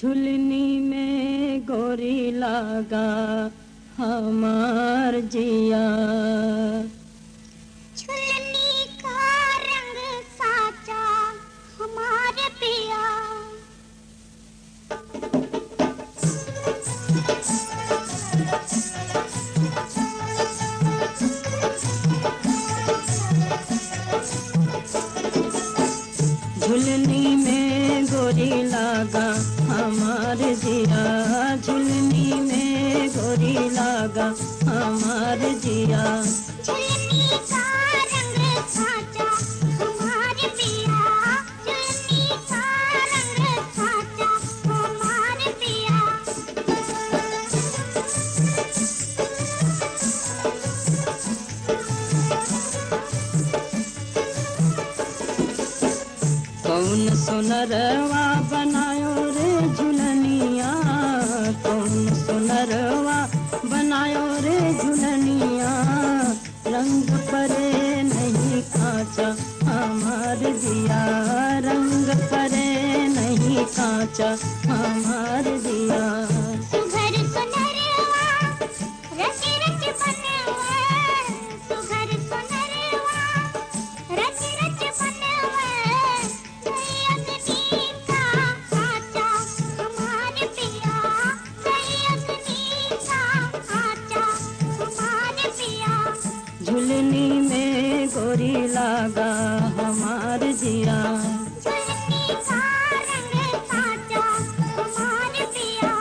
झुलनी में गोरी लागा हमार जिया। झुलनी का रंग साचा हमारे पिया। झुलनी में गोरी लागा हमार जिया। झुलनी में गोरी लागा हमार जिया। झुलनी का रंग साचा हमारे पिया। झुलनी का रंग साचा हमारे पिया। कौन सुनरवा बनायो रे झुलनिया। कौन सुनरवा बनायो रे झुलनिया। रंग परे नहीं कांचा हमार दिया। रंग परे नहीं कांचा हमार दिया। सुघर सुनरवा रच रच बनवा। सुघर सुनरवा रच रच बनवा। अग्नि का आचा हमारे पिया। अग्नि का आचा हमारे पिया। झुलनी में गोरी लागा हमार जिया। झुलनी का रंग साचा हमारे पिया।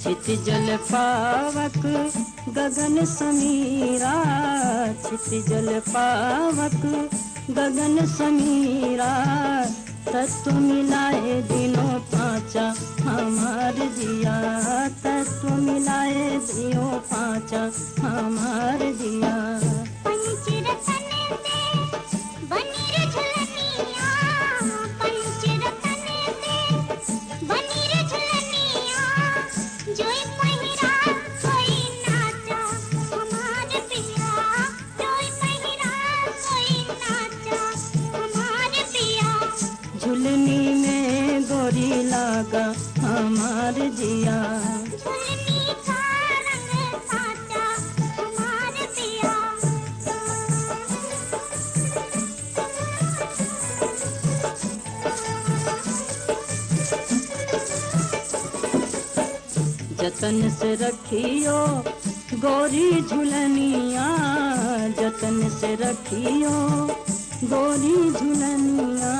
छित जल पावक गगन समीरा। छित जल पावक गगन समीरा। तत्व मिलाए दिनों पांचा हमार जिया। तत्व मिलाए दिनों पांचा हमार जिया। पंचरतन से बनी रे झुलनिया। पंचरतन से बनी रे झुलनिया। जोई पहिरा कोई नाचा हमारे पिया। जोई पहिरा कोई नाचा हमारे पिया। झुलनी में गोरी लागा हमार जिया। झुलनी का रंग साचा हमारे पिया। जतन से रखियो गोरी झुलनिया। जतन से रखियो गोरी झुलनिया।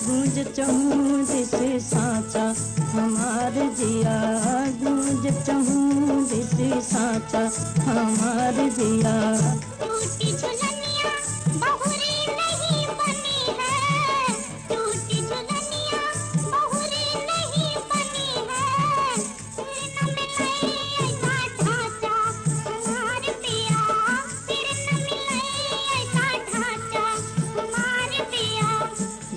गूंज चहूद से साचा हमार जिया। गूंज चहूद से साचा हमार जिया। टूटी झुलनिया बहुरी नहीं बनी है। टूटी झुलनिया बहुरी नहीं बनी है। फिर न मिले ऐसा ढांचा हमारे पिया। फिर न मिले ऐसा ढांचा हमारे पिया।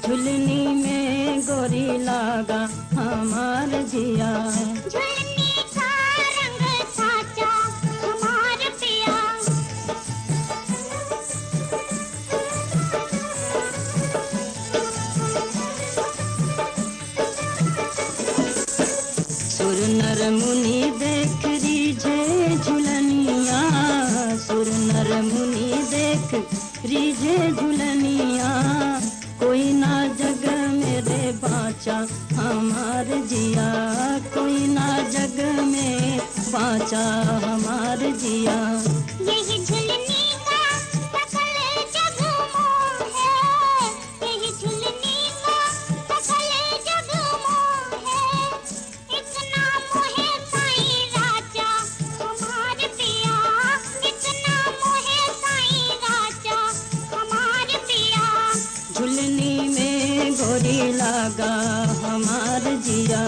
झुलनी में गोरी लागा हमार जिया। झुलनी का रंग साचा हमारे पिया। सुर नर मुनि देख रीझे झुलनिया। सुर नर मुनि देख रीझे झुलनिया। कोई ना जग मेरे बाचा हमार जिया। कोई ना जग में बाचा हमार जिया। यही झुलनी का सकल जग मोह है। यही झुलनी का सकल जग मोह है। इतना मोहे साईं राजा हमारे पिया। इतना मोहे साईं राजा हमारे पिया। झुलनी में गोरी लागा हमार जिया।